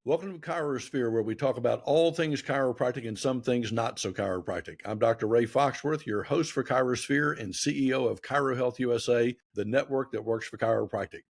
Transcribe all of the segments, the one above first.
Welcome to ChiroSphere, where we talk about all things chiropractic and some things not so chiropractic. I'm Dr. Ray Foxworth, your host for ChiroSphere and CEO of ChiroHealth USA, the network that works for chiropractic.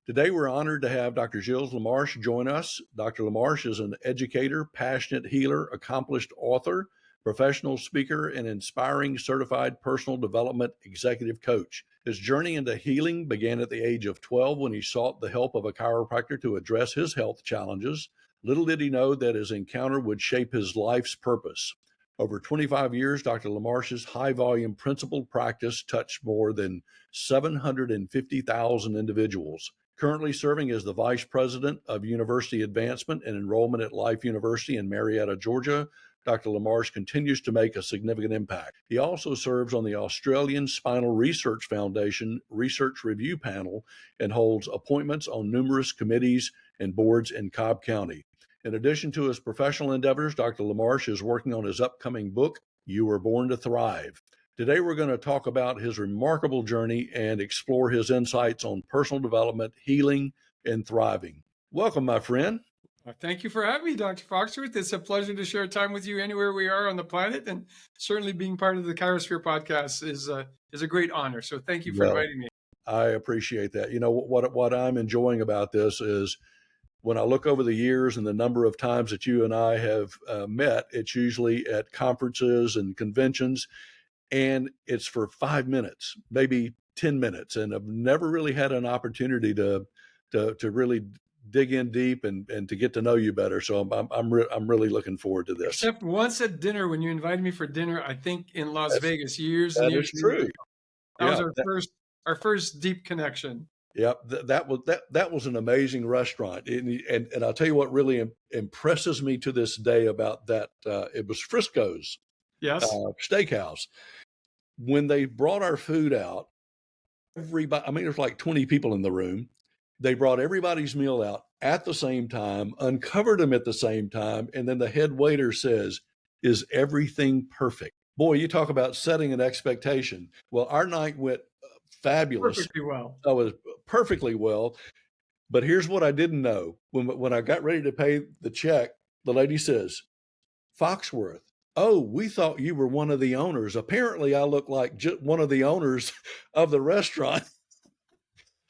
Today, we're honored to have Dr. Gilles LaMarche join us. Dr. LaMarche is an educator, passionate healer, accomplished author, professional speaker, and inspiring certified personal development executive coach. His journey into healing began at the age of 12 when he sought the help of a chiropractor to address his health challenges. Little did he know that his encounter would shape his life's purpose. Over 25 years, Dr. LaMarche's high-volume principled practice touched more than 750,000 individuals. Currently serving as the Vice President of University Advancement and Enrollment at Life University in Marietta, Georgia, Dr. LaMarche continues to make a significant impact. He also serves on the Australian Spinal Research Foundation Research Review Panel and holds appointments on numerous committees and boards in Cobb County. In addition to his professional endeavors, Dr. LaMarche is working on his upcoming book, You Were Born to Thrive. Today, we're going to talk about his remarkable journey and explore his insights on personal development, healing, and thriving. Welcome, my friend. Thank you for having me, Dr. Foxworth. It's a pleasure to share time with you anywhere we are on the planet, and certainly being part of the ChiroSphere podcast is a great honor. So thank you for inviting me. I appreciate that. You know, what I'm enjoying about this is when I look over the years and the number of times that you and I have met, it's usually at conferences and conventions, and it's for 5 minutes, maybe 10 minutes. And I've never really had an opportunity to really dig in deep and to get to know you better. So I'm really looking forward to this. Except once at dinner, when you invited me for dinner, I think in Las Vegas, years that and years is true. ago. That was our first deep connection. Yeah, that was an amazing restaurant, and I'll tell you what really impresses me to this day about that. It was Frisco's, yes, steakhouse. When they brought our food out, everybody, I mean, there's like 20 people in the room. They brought everybody's meal out at the same time, uncovered them at the same time, and then the head waiter says, "Is everything perfect?" Boy, you talk about setting an expectation. Well, our night went fabulous. Perfectly well. It was perfectly well. But here's what I didn't know. When I got ready to pay the check, the lady says, "Foxworth, oh, we thought you were one of the owners. Apparently, I look like just one of the owners of the restaurant."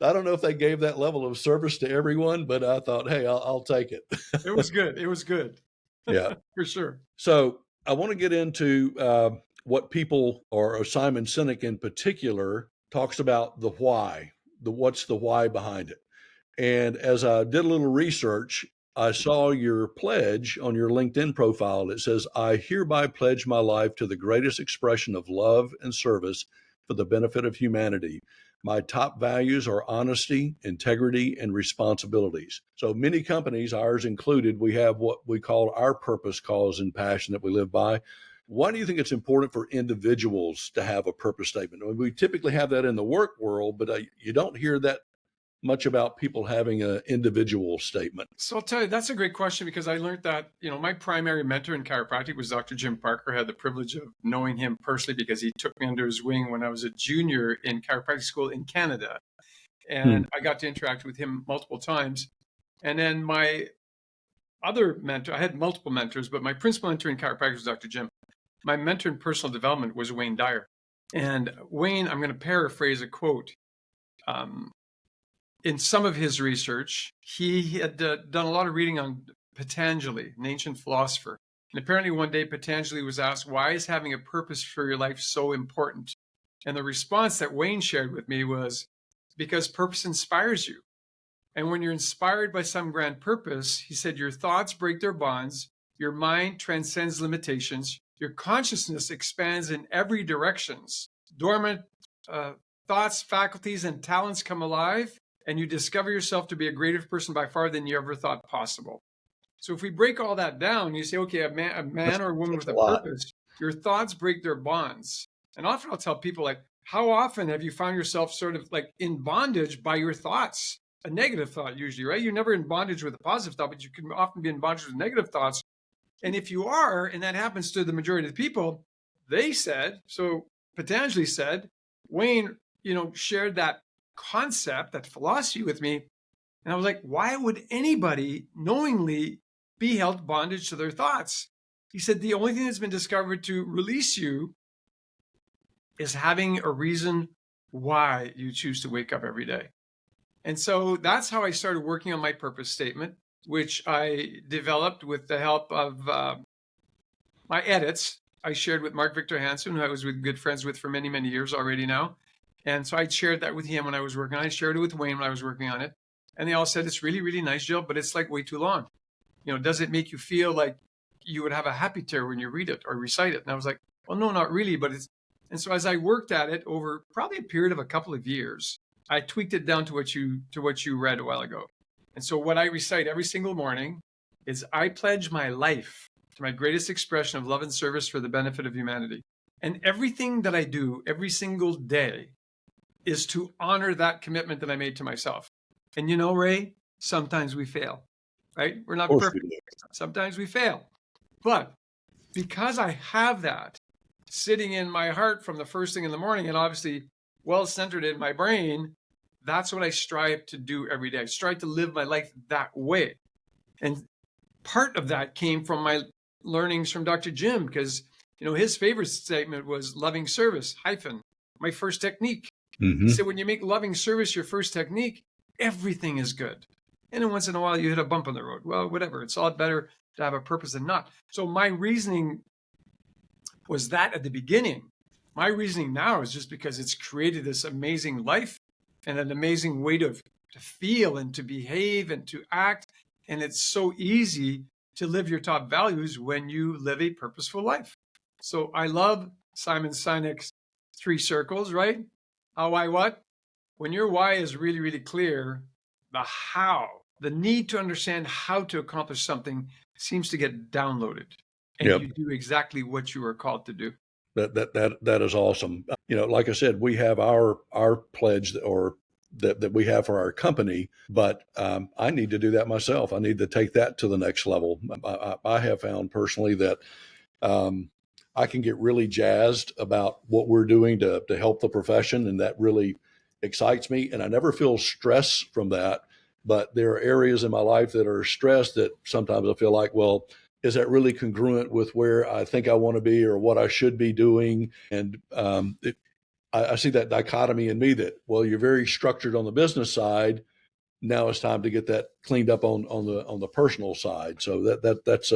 I don't know if they gave that level of service to everyone, but I thought, hey, I'll take it. It was good. It was good. Yeah, for sure. So I want to get into what people, or Simon Sinek in particular, talks about the why, what's the why behind it. And as I did a little research, I saw your pledge on your LinkedIn profile. It says, "I hereby pledge my life to the greatest expression of love and service for the benefit of humanity. My top values are honesty, integrity, and responsibilities." So many companies, ours included, we have what we call our purpose, cause, and passion that we live by. Why do you think it's important for individuals to have a purpose statement? I mean, we typically have that in the work world, but you don't hear that much about people having an individual statement. So I'll tell you, that's a great question, because I learned that, my primary mentor in chiropractic was Dr. Jim Parker. I had the privilege of knowing him personally because he took me under his wing when I was a junior in chiropractic school in Canada. And I got to interact with him multiple times. And then my other mentor, I had multiple mentors, but my principal mentor in chiropractic was Dr. Jim. My mentor in personal development was Wayne Dyer. And Wayne, I'm going to paraphrase a quote. In some of his research, he had done a lot of reading on Patanjali, an ancient philosopher. And apparently one day Patanjali was asked, "Why is having a purpose for your life so important?" And the response that Wayne shared with me was, "Because purpose inspires you. And when you're inspired by some grand purpose," he said, "your thoughts break their bonds, your mind transcends limitations, your consciousness expands in every direction. Dormant thoughts, faculties, and talents come alive, and you discover yourself to be a greater person by far than you ever thought possible." So if we break all that down, you say, okay, a man or a woman with a purpose, your thoughts break their bonds. And often I'll tell people, like, how often have you found yourself sort of like in bondage by your thoughts? A negative thought usually, right? You're never in bondage with a positive thought, but you can often be in bondage with negative thoughts. And if you are, and that happens to the majority of the people, they said, so Patanjali said, Wayne, shared that concept, that philosophy with me. And I was like, why would anybody knowingly be held bondage to their thoughts. He said, the only thing that's been discovered to release you is having a reason why you choose to wake up every day. And so that's how I started working on my purpose statement, which I developed with the help of my edits. I shared with Mark Victor Hansen, who I was good friends with for many, many years already now. And so I shared that with him when I was working on it. I shared it with Wayne when I was working on it. And they all said, it's really, really nice, Jill, but it's like way too long. Does it make you feel like you would have a happy tear when you read it or recite it? And I was like, well, no, not really. And so as I worked at it over probably a period of a couple of years, I tweaked it down to what you read a while ago. And so what I recite every single morning is, I pledge my life to my greatest expression of love and service for the benefit of humanity. And everything that I do every single day is to honor that commitment that I made to myself. And Ray, sometimes we fail, right? We're not perfect. Sometimes we fail. But because I have that sitting in my heart from the first thing in the morning, and obviously well centered in my brain, that's what I strive to do every day. I strive to live my life that way. And part of that came from my learnings from Dr. Jim, because his favorite statement was loving service - my first technique. Mm-hmm. He said, when you make loving service your first technique, everything is good. And then once in a while you hit a bump on the road. Well, whatever. It's a lot better to have a purpose than not. So my reasoning was that at the beginning. My reasoning now is just because it's created this amazing life and an amazing way to feel and to behave and to act. And it's so easy to live your top values when you live a purposeful life. So I love Simon Sinek's 3 circles, right? How, why, what? When your why is really, really clear, the how, the need to understand how to accomplish something seems to get downloaded. And you do exactly what you are called to do. That is awesome. Like I said, we have our pledge that we have for our company, but I need to do that myself. I need to take that to the next level. I have found personally that I can get really jazzed about what we're doing to help the profession, and that really excites me. And I never feel stress from that. But there are areas in my life that are stressed that sometimes I feel like, well, is that really congruent with where I think I want to be or what I should be doing? And I see that dichotomy in me that, well, you're very structured on the business side. Now it's time to get that cleaned up on the personal side. So that's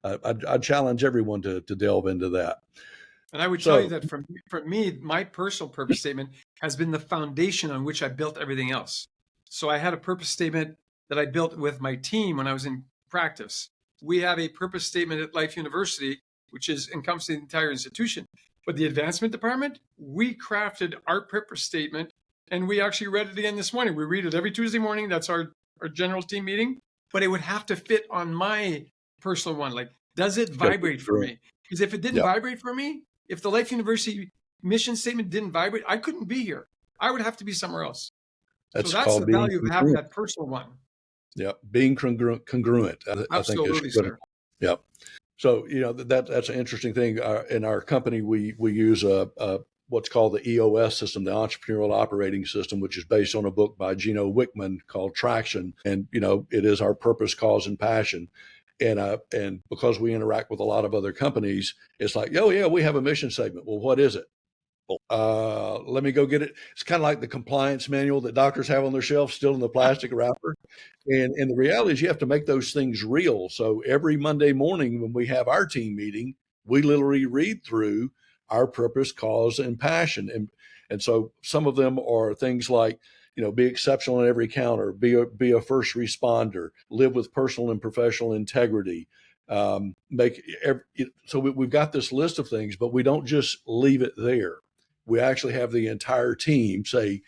I challenge everyone to delve into that. And I would tell you that for me, my personal purpose statement has been the foundation on which I built everything else. So I had a purpose statement that I built with my team when I was in practice. We have a purpose statement at Life University, which is encompassing the entire institution. But the advancement department, we crafted our purpose statement, and we actually read it again this morning. We read it every Tuesday morning. That's our general team meeting. But it would have to fit on my personal one. Like, does it vibrate for me? Because if it didn't vibrate for me, if the Life University mission statement didn't vibrate, I couldn't be here. I would have to be somewhere else. So that's the value of having that personal one. Yeah, being congruent. I think is critical. Yeah. So that's an interesting thing. In our company, we use what's called the EOS system, the Entrepreneurial Operating System, which is based on a book by Gino Wickman called Traction, and it is our purpose, cause, and passion. And because we interact with a lot of other companies, it's like, oh yeah, we have a mission statement. Well, what is it? Let me go get it. It's kind of like the compliance manual that doctors have on their shelf, still in the plastic wrapper. And the reality is you have to make those things real. So every Monday morning when we have our team meeting, we literally read through our purpose, cause, and passion. And so some of them are things like, be exceptional in every encounter, be a first responder, live with personal and professional integrity. So we've got this list of things, but we don't just leave it there. We actually have the entire team say,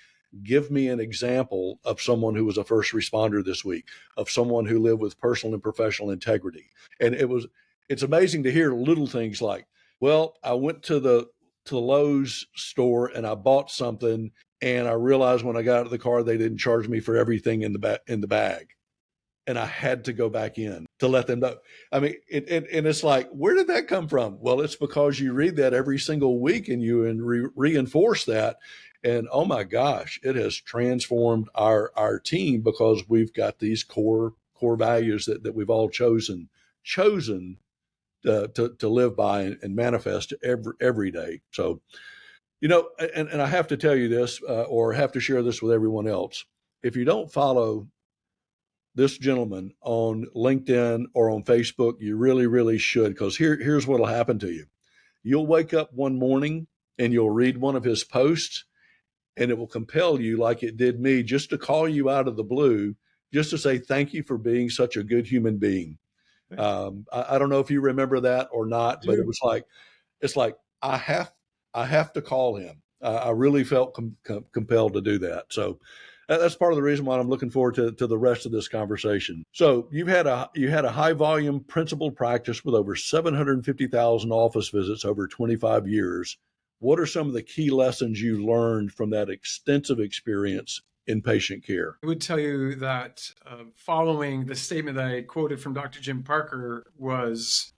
give me an example of someone who was a first responder this week, of someone who lived with personal and professional integrity. And it's amazing to hear little things like, well, I went to the Lowe's store and I bought something, and I realized when I got out of the car, they didn't charge me for everything in the bag. And I had to go back in to let them know. I mean, and it's like, where did that come from? Well, it's because you read that every single week and you reinforce that. And oh my gosh, it has transformed our team because we've got these core core values that we've all chosen to live by and manifest every day. So, and I have to tell you this, or have to share this with everyone else. If you don't follow this gentleman on LinkedIn or on Facebook, you really, really should, because here's what will happen to you. You'll wake up one morning and you'll read one of his posts, and it will compel you, like it did me, just to call you out of the blue, just to say thank you for being such a good human being. I don't know if you remember that or not, but it was like, it's like I have to call him. I really felt compelled to do that. So that's part of the reason why I'm looking forward to the rest of this conversation. So you had a high volume principal practice with over 750,000 office visits over 25 years. What are some of the key lessons you learned from that extensive experience in patient care? I would tell you that following the statement that I quoted from Dr. Jim Parker was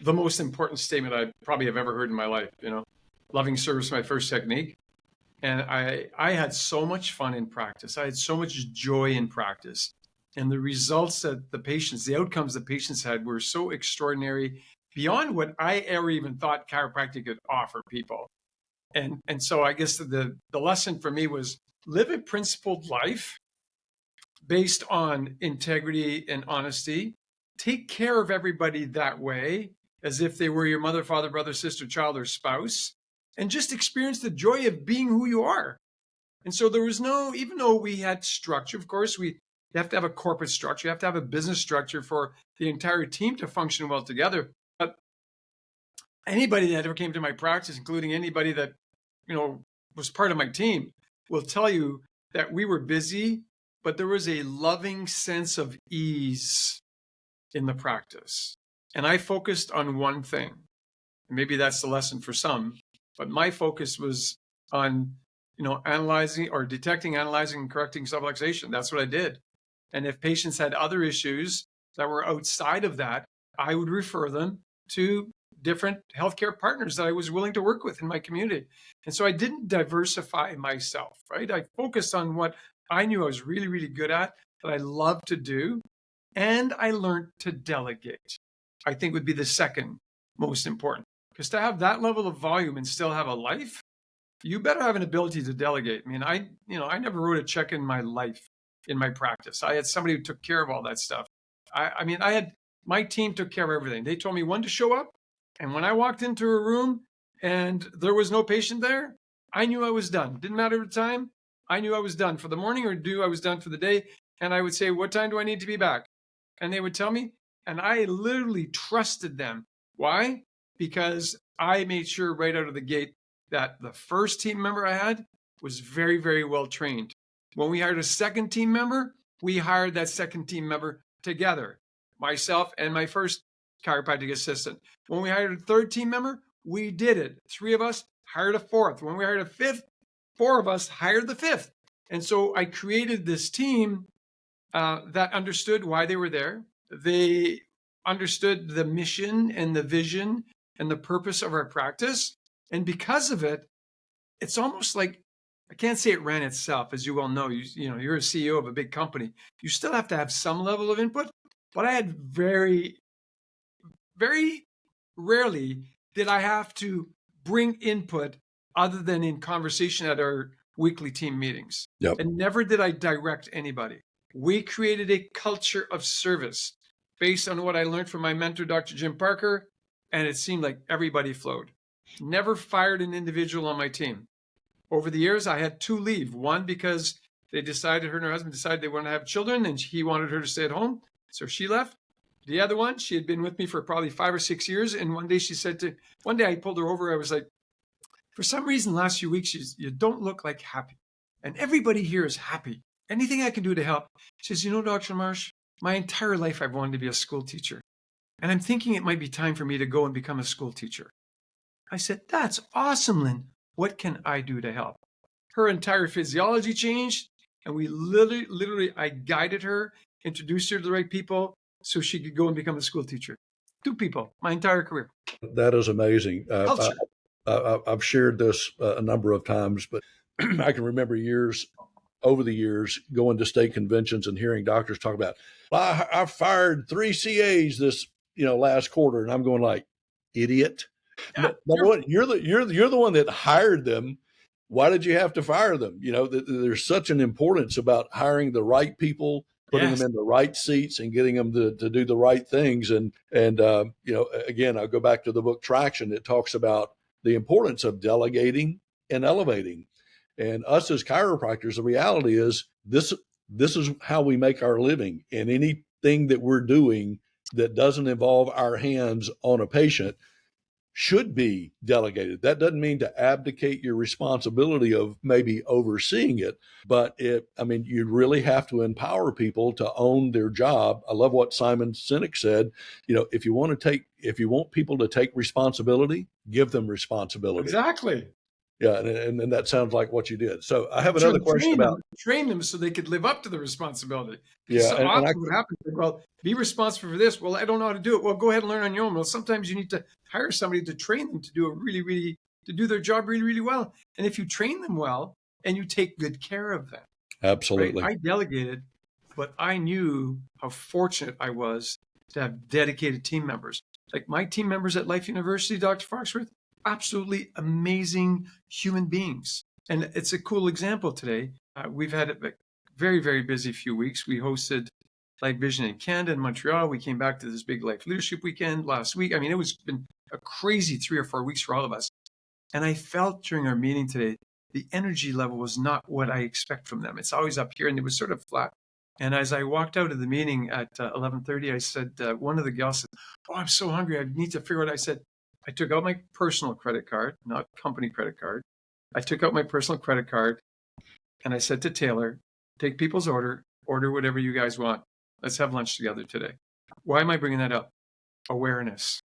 the most important statement I probably have ever heard in my life. Loving service, my first technique. And I had so much fun in practice. I had so much joy in practice. And the results that the outcomes the patients had were so extraordinary beyond what I ever even thought chiropractic could offer people. And so I guess the lesson for me was live a principled life based on integrity and honesty. Take care of everybody that way, as if they were your mother, father, brother, sister, child, or spouse, and just experience the joy of being who you are. And so there was even though we had structure, of course, you have to have a corporate structure, you have to have a business structure for the entire team to function well together. But anybody that ever came to my practice, including anybody that, was part of my team, will tell you that we were busy, but there was a loving sense of ease in the practice. And I focused on one thing. Maybe that's the lesson for some, but my focus was on, analyzing or detecting, analyzing, and correcting subluxation. That's what I did. And if patients had other issues that were outside of that, I would refer them to different healthcare partners that I was willing to work with in my community. And so I didn't diversify myself, right? I focused on what I knew I was really, really good at, that I loved to do. And I learned to delegate, I think would be the second most important. Because to have that level of volume and still have a life, you better have an ability to delegate. I mean, I never wrote a check in my life, in my practice. I had somebody who took care of all that stuff. I had my team took care of everything. They told me when to show up. And when I walked into a room and there was no patient there, I knew I was done. Didn't matter the time. I knew I was done for the morning, or I was done for the day. And I would say, what time do I need to be back? And they would tell me. And I literally trusted them. Why? Because I made sure right out of the gate that the first team member I had was very, very well trained. When we hired a second team member, we hired that second team member together, myself and my first chiropractic assistant. When we hired a third team member, we did it. 3 of us hired a fourth. When we hired a fifth, 4 of us hired the fifth. And so I created this team that understood why they were there. They understood the mission and the vision and the purpose of our practice. And because of it, it's almost like, I can't say it ran itself, as you well know. You're a CEO of a big company. You still have to have some level of input. But I had very, very rarely did I have to bring input other than in conversation at our weekly team meetings. Yep. And never did I direct anybody. We created a culture of service based on what I learned from my mentor, Dr. Jim Parker, and it seemed like everybody flowed. Never fired an individual on my team. Over the years, I had 2 leave. One, because her and her husband decided they wanted to have children, and he wanted her to stay at home, so she left. The other one, she had been with me for probably 5 or 6 years, and one day I pulled her over. I was like, for some reason, last few weeks, you don't look like happy, and everybody here is happy. Anything I can do to help? She says, Dr. LaMarche, my entire life I've wanted to be a school teacher, and I'm thinking it might be time for me to go and become a school teacher. I said, that's awesome, Lynn. What can I do to help? Her entire physiology changed, and we literally, I guided her, introduced her to the right people so she could go and become a school teacher. 2 people, my entire career. That is amazing. Culture. I've shared this a number of times, but I can remember years over the years going to state conventions and hearing doctors talk about, well, I fired 3 CAs this last quarter, and I'm going like, idiot. Yeah, Number one, you're the one that hired them. Why did you have to fire them? There's such an importance about hiring the right people, putting them yes, in the right seats, and getting them to do the right things. And again, I'll go back to the book Traction. It talks about the importance of delegating and elevating. And us as chiropractors, the reality is this is how we make our living. And anything that we're doing that doesn't involve our hands on a patient should be delegated. That doesn't mean to abdicate your responsibility of maybe overseeing it, but you really have to empower people to own their job. I love what Simon Sinek said. If you want people to take responsibility, give them responsibility. exactly. Yeah, and that sounds like what you did. So I have And another question about. train them so they could live up to the responsibility. Because Yeah, so and I often what happens is, well, be responsible for this. Well, I don't know how to do it. Well, go ahead and learn on your own. Well, sometimes you need to hire somebody to train them to do to do their job really, really well. And if you train them well and you take good care of them, right? Absolutely. I delegated, but I knew how fortunate I was to have dedicated team members. Like my team members at Life University, Dr. Foxworth, absolutely amazing human beings. And it's a cool example today. We've had a very, very busy few weeks. We hosted Life Vision in Canada and Montreal. We came back to this big Life Leadership Weekend last week. I mean, been a crazy 3 or 4 weeks for all of us. And I felt during our meeting today, the energy level was not what I expect from them. It's always up here, and it was sort of flat. And as I walked out of the meeting at 11:30, I said, one of the gals said, "Oh, I'm so hungry. I need to figure out." I said, I took out my personal credit card, not company credit card. I took out my personal credit card, and I said to Taylor, "Take people's order whatever you guys want. Let's have lunch together today." Why am I bringing that up? Awareness.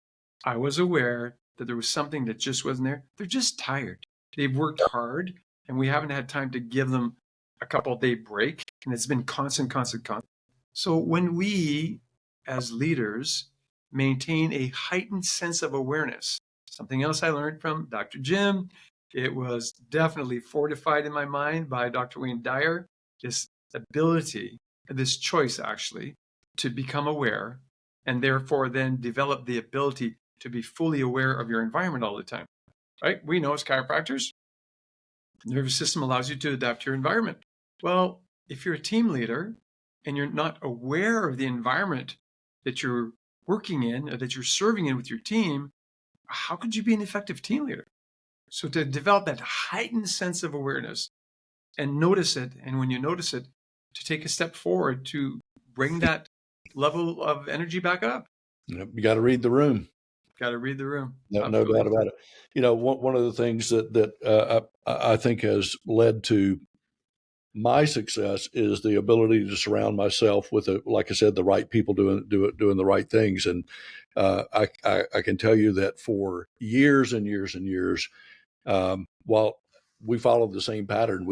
I was aware that there was something that just wasn't there. They're just tired. They've worked hard, and we haven't had time to give them a couple-day break. And it's been constant, constant, constant. So when we, as leaders, maintain a heightened sense of awareness, something else I learned from Dr. Jim, it was definitely fortified in my mind by Dr. Wayne Dyer, this ability, this choice actually, to become aware and therefore then develop the ability to be fully aware of your environment all the time, right? We know as chiropractors, the nervous system allows you to adapt to your environment. Well, if you're a team leader and you're not aware of the environment that you're working in or that you're serving in with your team, how could you be an effective team leader? So to develop that heightened sense of awareness and notice it, and when you notice it, to take a step forward to bring that level of energy back up. You got to read the room. Got to read the room. No Absolutely. doubt about it. One of the things that I think has led to my success is the ability to surround myself with, like I said, the right people doing the right things. And I can tell you that for years and years and years, while we followed the same pattern,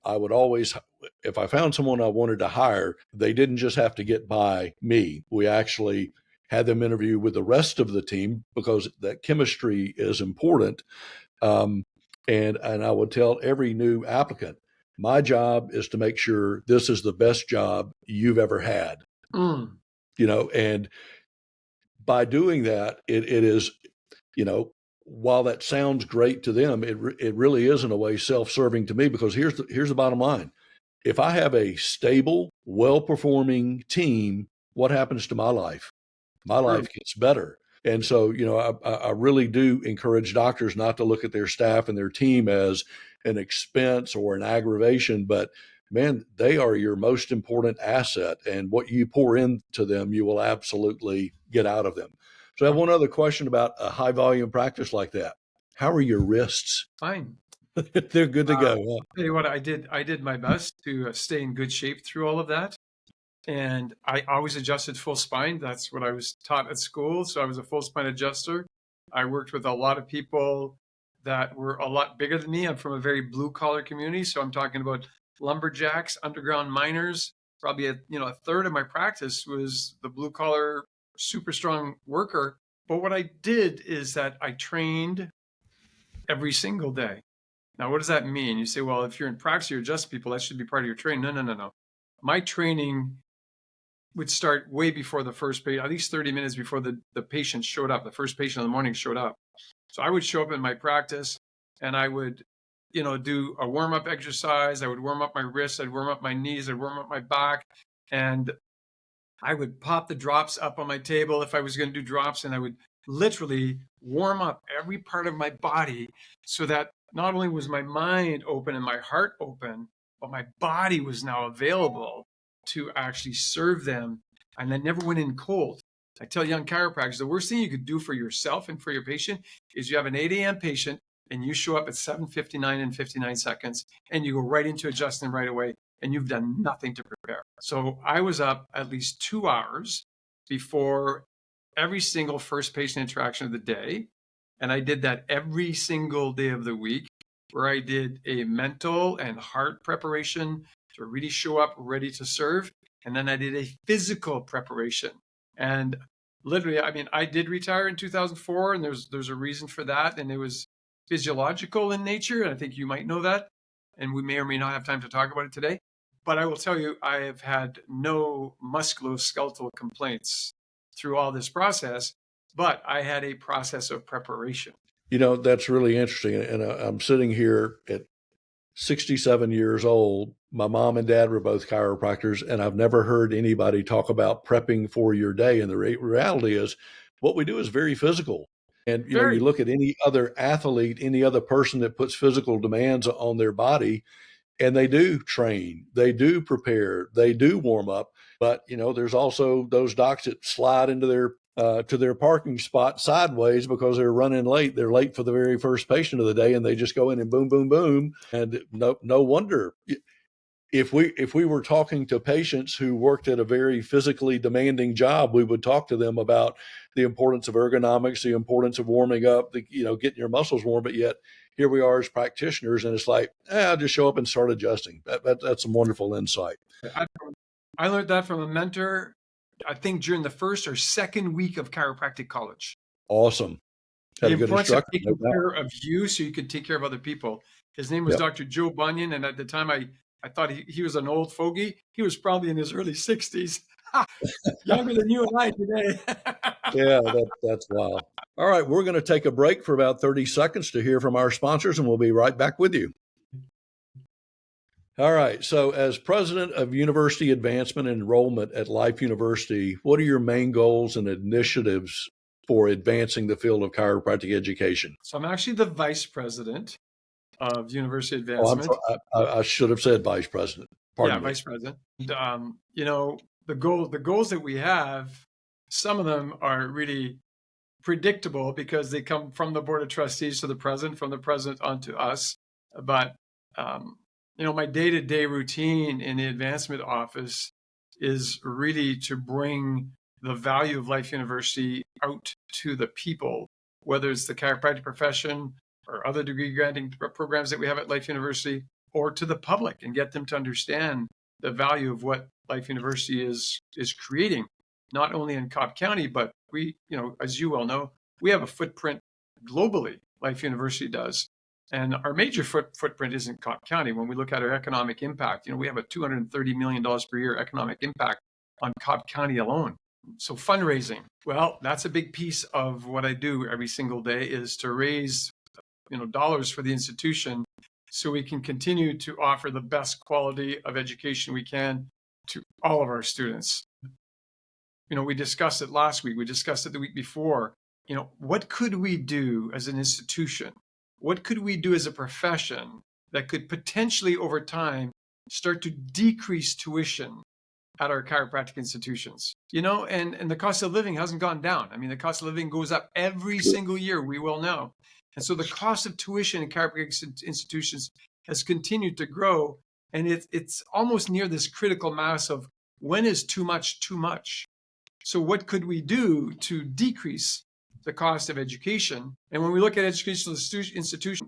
I would always, if I found someone I wanted to hire, they didn't just have to get by me. We actually had them interview with the rest of the team because that chemistry is important. And I would tell every new applicant, my job is to make sure this is the best job you've ever had. Mm. And by doing that, it is, while that sounds great to them, it really is in a way self-serving to me, because here's the bottom line. If I have a stable, well-performing team, what happens to my life? My True. life gets better. And so, I really do encourage doctors not to look at their staff and their team as an expense or an aggravation, but man, they are your most important asset. And what you pour into them, you will absolutely get out of them. So I have one other question about a high volume practice like that. How are your wrists? Fine. They're good to go, huh? Tell you what, I did my best to stay in good shape through all of that. And I always adjusted full spine. That's what I was taught at school. So I was a full spine adjuster. I worked with a lot of people that were a lot bigger than me. I'm from a very blue collar community. So I'm talking about lumberjacks, underground miners. Probably a third of my practice was the blue collar, super strong worker. But what I did is that I trained every single day. Now, what does that mean? You say, well, if you're in practice, you're adjusting people, that should be part of your training. No, no, no, no. My training would start way before the first patient, at least 30 minutes before the patient showed up. The first patient in the morning showed up. So I would show up in my practice and I would, do a warm-up exercise. I would warm up my wrists, I'd warm up my knees, I'd warm up my back, and I would pop the drops up on my table if I was going to do drops, and I would literally warm up every part of my body so that not only was my mind open and my heart open, but my body was now available to actually serve them. And I never went in cold. I tell young chiropractors, the worst thing you could do for yourself and for your patient is you have an 8 a.m. patient and you show up at 7:59 and 59 seconds and you go right into adjusting right away and you've done nothing to prepare. So I was up at least 2 hours before every single first patient interaction of the day. And I did that every single day of the week, where I did a mental and heart preparation to really show up ready to serve. And then I did a physical preparation. And literally, I mean, I did retire in 2004, and there's a reason for that. And it was physiological in nature. And I think you might know that. And we may or may not have time to talk about it today. But I will tell you, I have had no musculoskeletal complaints through all this process, but I had a process of preparation. That's really interesting. And I'm sitting here at 67 years old. My mom and dad were both chiropractors, and I've never heard anybody talk about prepping for your day. And the reality is, what we do is very physical. And, you Very. look at any other athlete, any other person that puts physical demands on their body, and they do train, they do prepare, they do warm up. But there's also those docs that slide into their to their parking spot sideways because they're running late. They're late for the very first patient of the day, and they just go in and boom, boom, boom. And no wonder. If we were talking to patients who worked at a very physically demanding job, we would talk to them about the importance of ergonomics, the importance of warming up, getting your muscles warm. But yet here we are as practitioners, and it's like, I'll just show up and start adjusting. That's some wonderful insight. I learned that from a mentor, I think during the first or second week of chiropractic college. Awesome. The Had a good importance of instructor, no taking doubt. care of you so you could take care of other people. His name was Yep. Dr. Joe Bunyan. And at the time, I thought he was an old fogey. He was probably in his early 60s, younger than you and I today. Yeah, that's wild. All right, we're going to take a break for about 30 seconds to hear from our sponsors, and we'll be right back with you. All right, so as president of University Advancement and Enrollment at Life University, what are your main goals and initiatives for advancing the field of chiropractic education? So I'm actually the vice president of University Oh, I'm Advancement. sorry, I should have said vice president. Yeah, Pardon me. vice president. And, the goals that we have, some of them are really predictable because they come from the board of trustees to the president, from the president onto us. But my day-to-day routine in the advancement office is really to bring the value of Life University out to the people, whether it's the chiropractic profession or other degree granting programs that we have at Life University, or to the public, and get them to understand the value of what Life University is creating, not only in Cobb County, but we, as you well know, we have a footprint globally. Life University does. And our major footprint isn't Cobb County. When we look at our economic impact, we have a $230 million per year economic impact on Cobb County alone. So fundraising, well, that's a big piece of what I do every single day, is to raise, dollars for the institution so we can continue to offer the best quality of education we can to all of our students. We discussed it last week. We discussed it the week before. What could we do as an institution? What could we do as a profession that could potentially over time start to decrease tuition at our chiropractic institutions? And the cost of living hasn't gone down. I mean, the cost of living goes up every single year, we will know. And so the cost of tuition in chiropractic institutions has continued to grow. And it's almost near this critical mass of when is too much too much? So what could we do to decrease the cost of education? And when we look at educational institutions,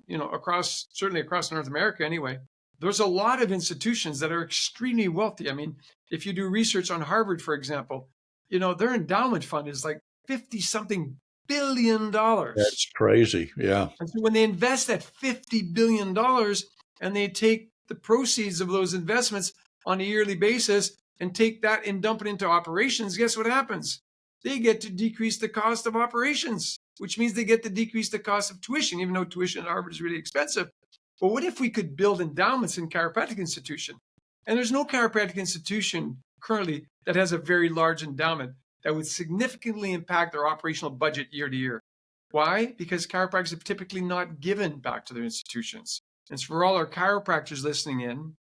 certainly across North America anyway, there's a lot of institutions that are extremely wealthy. I mean, if you do research on Harvard, for example, their endowment fund is like 50 something billion. That's crazy. Yeah. And so when they invest that $50 billion and they take the proceeds of those investments on a yearly basis and take that and dump it into operations, guess what happens? They get to decrease the cost of operations, which means they get to decrease the cost of tuition, even though tuition at Harvard is really expensive. But what if we could build endowments in chiropractic institution? And there's no chiropractic institution currently that has a very large endowment that would significantly impact their operational budget year to year. Why? Because chiropractors have typically not given back to their institutions. And so for all our chiropractors listening in,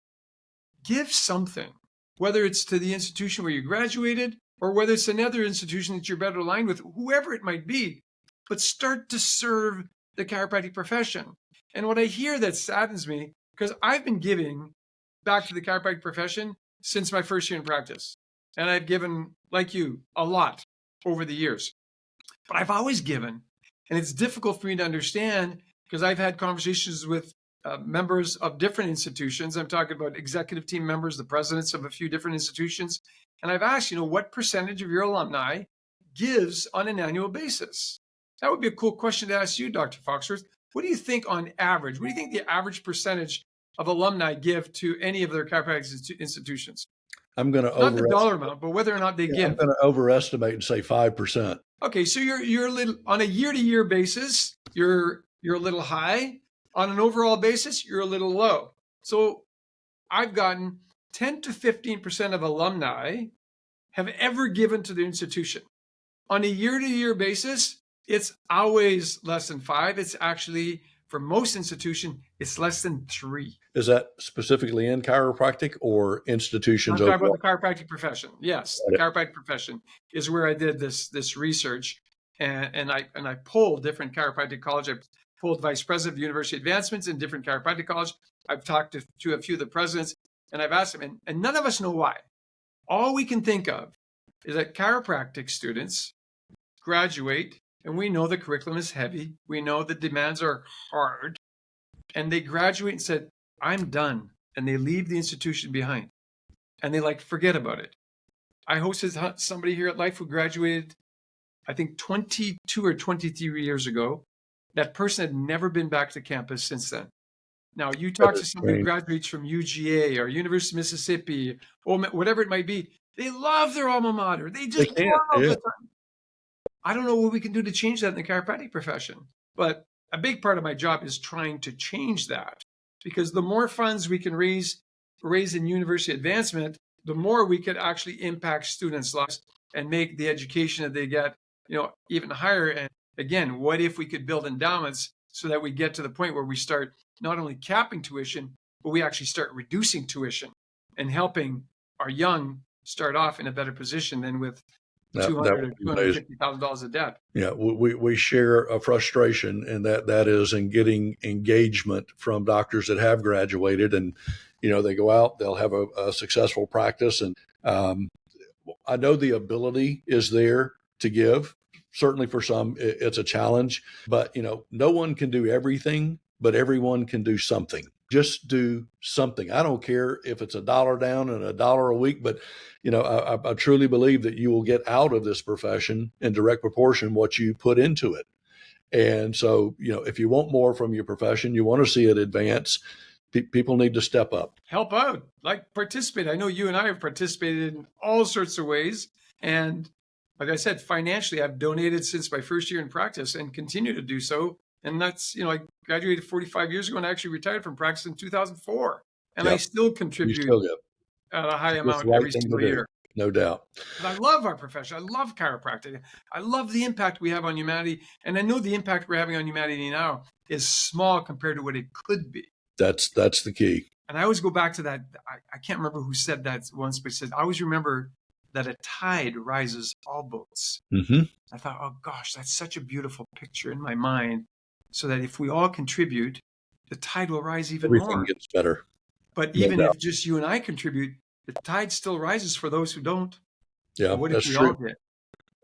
give something, whether it's to the institution where you graduated or whether it's another institution that you're better aligned with, whoever it might be, but start to serve the chiropractic profession. And what I hear that saddens me, because I've been giving back to the chiropractic profession since my first year in practice. And I've given, like you, a lot over the years. But I've always given. And it's difficult for me to understand because I've had conversations with members of different institutions. I'm talking about executive team members, the presidents of a few different institutions. And I've asked, what percentage of your alumni gives on an annual basis? That would be a cool question to ask you, Dr. Foxworth. What do you think on average? What do you think the average percentage of alumni give to any of their chiropractic institutions? I'm going to not the dollar amount, but whether or not they give. I'm going to overestimate and say 5%. Okay, so you're a little on a year-to-year basis, you're a little high. On an overall basis, you're a little low. So I've gotten 10 to 15% of alumni have ever given to the institution. On a year-to-year basis, it's always less than 5. It's actually, for most institutions, it's less than 3. Is that specifically in chiropractic or institutions? I'm talking about the chiropractic profession. Yes, the chiropractic profession is where I did this research, and I polled different chiropractic colleges. I polled vice president of university advancements in different chiropractic colleges. I've talked to a few of the presidents, and I've asked them, and none of us know why. All we can think of is that chiropractic students graduate, and we know the curriculum is heavy. We know the demands are hard, and they graduate and said, I'm done. And they leave the institution behind and they forget about it. I hosted somebody here at Life who graduated, I think 22 or 23 years ago. That person had never been back to campus since then. Now you talk to somebody who graduates from UGA or University of Mississippi or whatever it might be. They love their alma mater. They just love the time. I don't know what we can do to change that in the chiropractic profession, but a big part of my job is trying to change that. Because the more funds we can raise in university advancement, the more we could actually impact students' lives and make the education that they get, even higher. And again, what if we could build endowments so that we get to the point where we start not only capping tuition, but we actually start reducing tuition and helping our young start off in a better position than with $200,000 or $250,000 of debt. Yeah, we share a frustration, and that is in getting engagement from doctors that have graduated, and they go out, they'll have a successful practice, and I know the ability is there to give. Certainly for some, it's a challenge, but no one can do everything, but everyone can do something. Just do something. I don't care if it's $1 down and $1 a week, but I truly believe that you will get out of this profession in direct proportion what you put into it. And so, if you want more from your profession, you want to see it advance, people need to step up. Help out, participate. I know you and I have participated in all sorts of ways. And like I said, financially, I've donated since my first year in practice and continue to do so. And that's, I graduated 45 years ago and I actually retired from practice in 2004. And I still contribute at a high amount every single year. No doubt. But I love our profession. I love chiropractic. I love the impact we have on humanity. And I know the impact we're having on humanity now is small compared to what it could be. That's the key. And I always go back to that. I can't remember who said that once, but said, I always remember that a tide rises all boats. Mm-hmm. I thought, oh gosh, that's such a beautiful picture in my mind. So that if we all contribute, the tide will rise even more. Everything gets better. But even if just you and I contribute, the tide still rises for those who don't. Yeah, what if we all did? It'd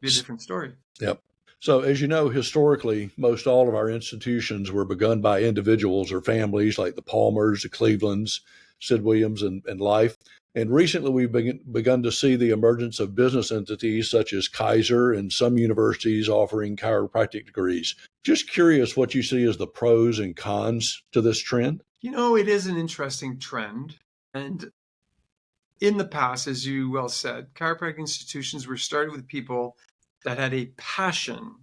be a different story. Yep. So as you know, historically, most all of our institutions were begun by individuals or families like the Palmers, the Clevelands, Sid Williams, and Life. And recently, we've begun to see the emergence of business entities such as Kaiser and some universities offering chiropractic degrees. Just curious what you see as the pros and cons to this trend. It is an interesting trend. And in the past, as you well said, chiropractic institutions were started with people that had a passion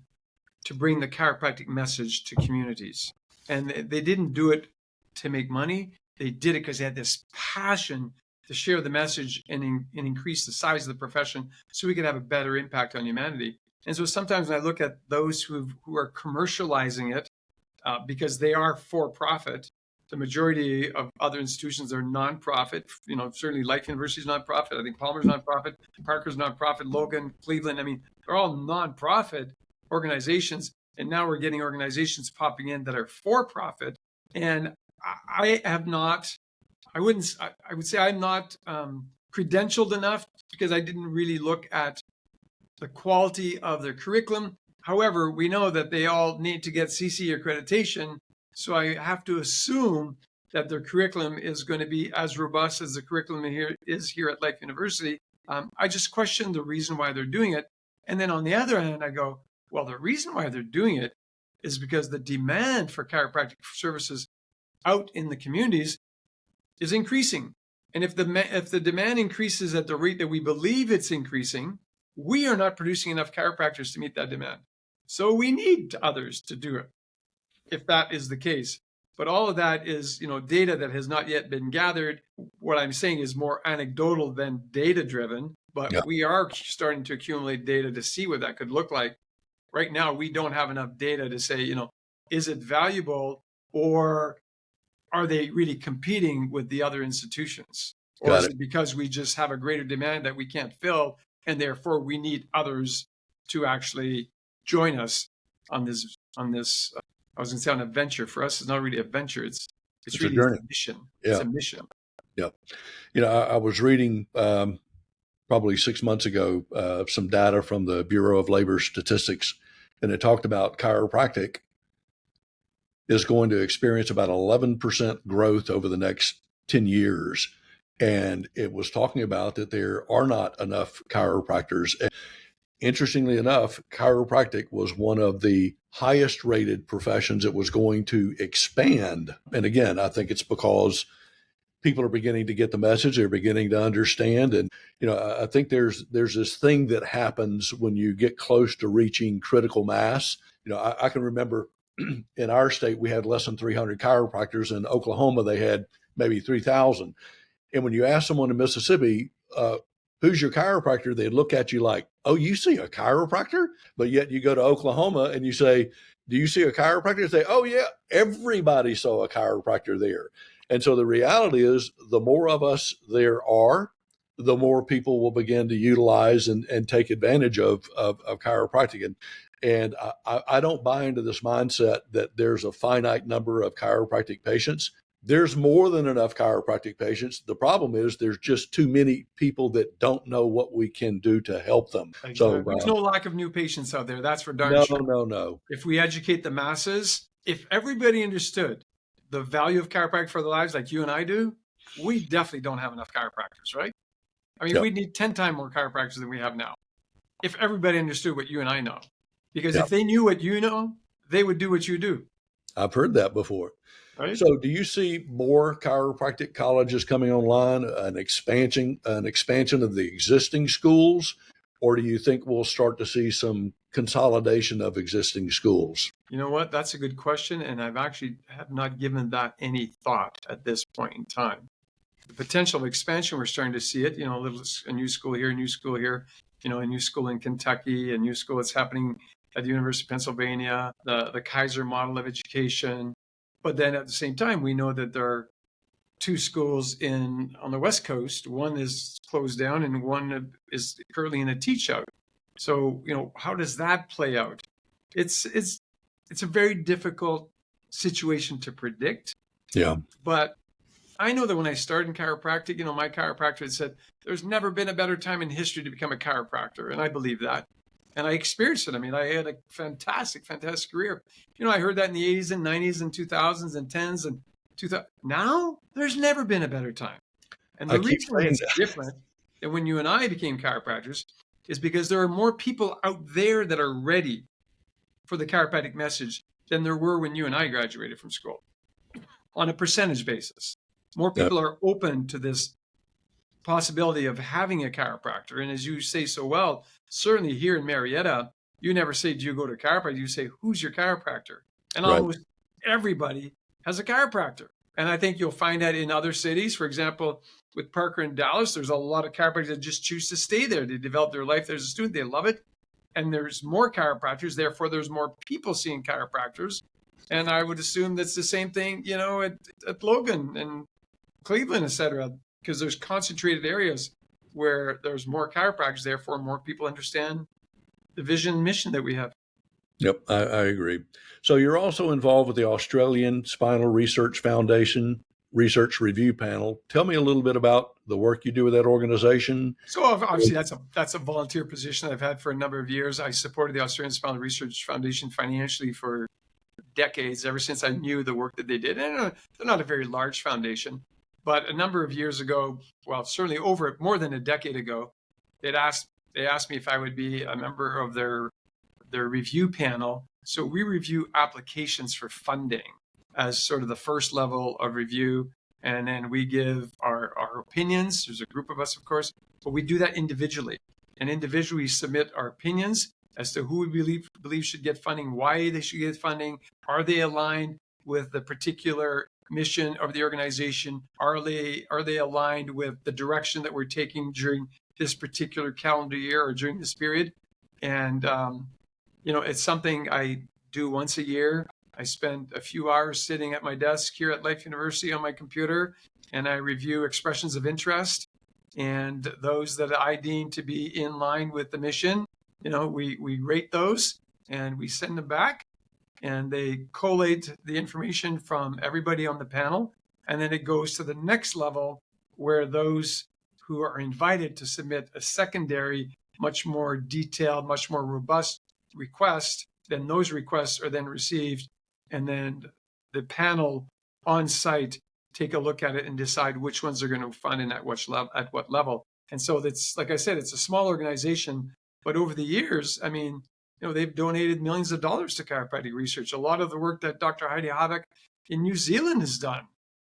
to bring the chiropractic message to communities. And they didn't do it to make money. They did it because they had this passion to share the message and increase the size of the profession so we could have a better impact on humanity. And so sometimes when I look at those who are commercializing it, because they are for profit, the majority of other institutions are nonprofit. Certainly Life University is nonprofit. I think Palmer's nonprofit, Parker's nonprofit, Logan, Cleveland. I mean, they're all nonprofit organizations. And now we're getting organizations popping in that are for profit. And I have not, I would say I'm not credentialed enough because I didn't really look at the quality of their curriculum. However, we know that they all need to get CC accreditation. So I have to assume that their curriculum is going to be as robust as the curriculum is here at Life University. I just question the reason why they're doing it. And then on the other hand, I go, well, the reason why they're doing it is because the demand for chiropractic services out in the communities is increasing. And if the demand increases at the rate that we believe it's increasing, we are not producing enough chiropractors to meet that demand. So we need others to do it, if that is the case. But all of that is, data that has not yet been gathered. What I'm saying is more anecdotal than data driven, but Yeah, we are starting to accumulate data to see what that could look like. Right now, we don't have enough data to say, is it valuable, or are they really competing with the other institutions? Or got is it. it because we just have a greater demand that we can't fill, and therefore we need others to actually join us on this I was going to say on a venture. For us, it's not really a venture. It's It's a really a journey. mission. It's Yeah, a mission. yeah. I was reading probably 6 months ago some data from the Bureau of Labor Statistics, and it talked about chiropractic is going to experience about 11% growth over the next 10 years. And it was talking about that there are not enough chiropractors. And interestingly enough, chiropractic was one of the highest rated professions that was going to expand. And again, I think it's because people are beginning to get the message, they're beginning to understand. And I think there's this thing that happens when you get close to reaching critical mass. I can remember in our state we had less than 300 chiropractors. In Oklahoma they had maybe 3,000. And when you ask someone in Mississippi, who's your chiropractor, they look at you like, oh, you see a chiropractor? But yet you go to Oklahoma and you say, do you see a chiropractor? They say, oh, yeah, everybody saw a chiropractor there. And so the reality is, the more of us there are, the more people will begin to utilize and take advantage of chiropractic. And I don't buy into this mindset that there's a finite number of chiropractic patients. There's more than enough chiropractic patients. The problem is there's just too many people that don't know what we can do to help them. So Exactly. There's no lack of new patients out there. That's for darn no, sure. no, no. If we educate the masses, if everybody understood the value of chiropractic for their lives like you and I do, we definitely don't have enough chiropractors, right? I mean, Yep, we'd need 10 times more chiropractors than we have now if everybody understood what you and I know. Because if yep. they knew what you know, they would do what you do, I've heard that before. right? So do you see more chiropractic colleges coming online, an expansion of the existing schools, or do you think we'll start to see some consolidation of existing schools? You know what? That's a good question. And I've actually have not given that any thought at this point in time. The potential of expansion, we're starting to see it, a new school here, a new school here, a new school in Kentucky, a new school that's happening at the University of Pennsylvania, the Kaiser model of education. But then at the same time, we know that there are two schools on the West Coast. One is closed down and one is currently in a teach out. So, how does that play out? It's a very difficult situation to predict. Yeah, But I know that when I started in chiropractic, my chiropractor had said, there's never been a better time in history to become a chiropractor. And I believe that. And I experienced it. I mean, I had a fantastic, fantastic career. I heard that in the 80s and 90s and 2000s and 10s and 2000. Now, there's never been a better time. And I the keep reason saying it's that. different than when you and I became chiropractors is because there are more people out there that are ready for the chiropractic message than there were when you and I graduated from school on a percentage basis. More Yep, people are open to this possibility of having a chiropractor. And as you say so well, certainly here in Marietta, you never say, do you go to a chiropractor? You say, who's your chiropractor? And right. almost everybody has a chiropractor. And I think you'll find that in other cities. For example, with Parker in Dallas, there's a lot of chiropractors that just choose to stay there. They develop their life there as a student. They love it. And there's more chiropractors. Therefore, there's more people seeing chiropractors. And I would assume that's the same thing, at Logan and Cleveland, et cetera, because there's concentrated areas where there's more chiropractors, therefore more people understand the vision and mission that we have. Yep, I agree. So you're also involved with the Australian Spinal Research Foundation Research Review Panel. Tell me a little bit about the work you do with that organization. So obviously that's a volunteer position I've had for a number of years. I supported the Australian Spinal Research Foundation financially for decades, ever since I knew the work that they did. And they're not a very large foundation, but a number of years ago, well, certainly over more than a decade ago, they asked me if I would be a member of their review panel. So we review applications for funding as sort of the first level of review. And then we give our opinions. There's a group of us, of course, but we do that individually. And individually submit our opinions as to who we believe should get funding, why they should get funding, are they aligned with the particular mission of the organization, are they aligned with the direction that we're taking during this particular calendar year or during this period. And it's something I do once a year. I spend a few hours sitting at my desk here at Life University on my computer, and I review expressions of interest and those that I deem to be in line with the mission. We rate those and we send them back, and they collate the information from everybody on the panel. And then it goes to the next level where those who are invited to submit a secondary, much more detailed, much more robust request, then those requests are then received, and then the panel on site take a look at it and decide which ones they're going to fund and at what level. And so that's, like I said, it's a small organization, but over the years, I mean, they've donated millions of dollars to chiropractic research. A lot of the work that Dr. Heidi Havok in New Zealand has done,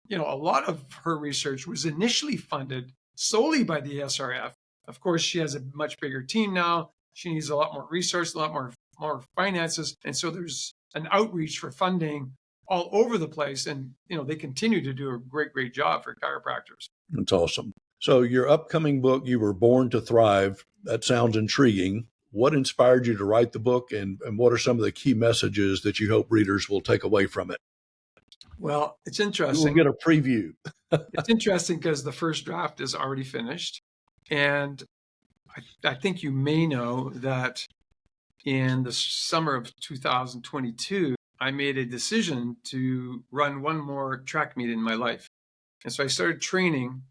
a lot of her research was initially funded solely by the SRF. Of course, she has a much bigger team now. She needs a lot more resources, a lot more finances. And so there's an outreach for funding all over the place. And, they continue to do a great, great job for chiropractors. That's awesome. So your upcoming book, You Were Born to Thrive, that sounds intriguing. What inspired you to write the book, and what are some of the key messages that you hope readers will take away from it? Well, it's We'll interesting. get a preview. It's interesting because the first draft is already finished. And I think you may know that in the summer of 2022, I made a decision to run one more track meet in my life. And so I started training,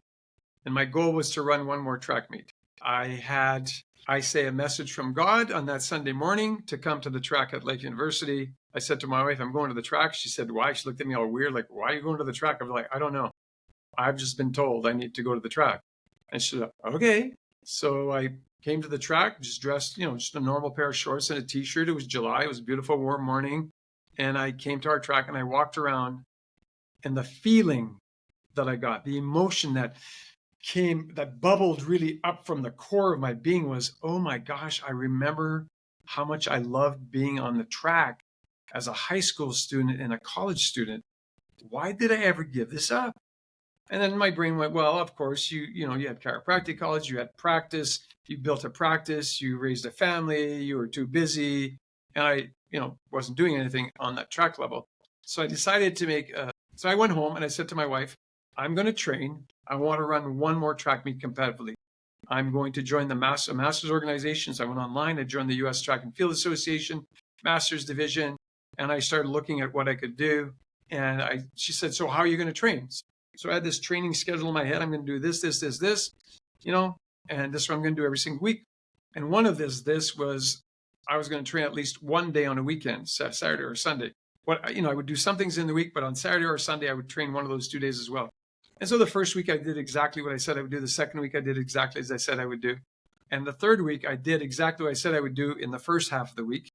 and my goal was to run one more track meet. I had, a message from God on that Sunday morning to come to the track at Lake University. I said to my wife, I'm going to the track. She said, why? She looked at me all weird, like, why are you going to the track? I was like, I don't know. I've just been told I need to go to the track. And she said, okay. So I came to the track, just dressed, just a normal pair of shorts and a t-shirt. It was July. It was a beautiful, warm morning. And I came to our track and I walked around, and the feeling that I got, the emotion that bubbled really up from the core of my being was, oh my gosh, I remember how much I loved being on the track as a high school student and a college student. Why did I ever give this up? And then my brain went, well, of course, you had chiropractic college, you had practice, you built a practice, you raised a family, you were too busy. And I, wasn't doing anything on that track level. So I decided to so I went home and I said to my wife, I'm going to train. I want to run one more track meet competitively. I'm going to join the Masters organization. So I went online, I joined the U.S. Track and Field Association, Masters Division, and I started looking at what I could do. And she said, so how are you going to train? So I had this training schedule in my head. I'm going to do this, and this is what I'm going to do every single week. And one of this was I was going to train at least one day on a weekend, Saturday or Sunday. I would do some things in the week, but on Saturday or Sunday, I would train one of those 2 days as well. And so the first week I did exactly what I said I would do. The second week I did exactly as I said I would do. And the third week I did exactly what I said I would do in the first half of the week.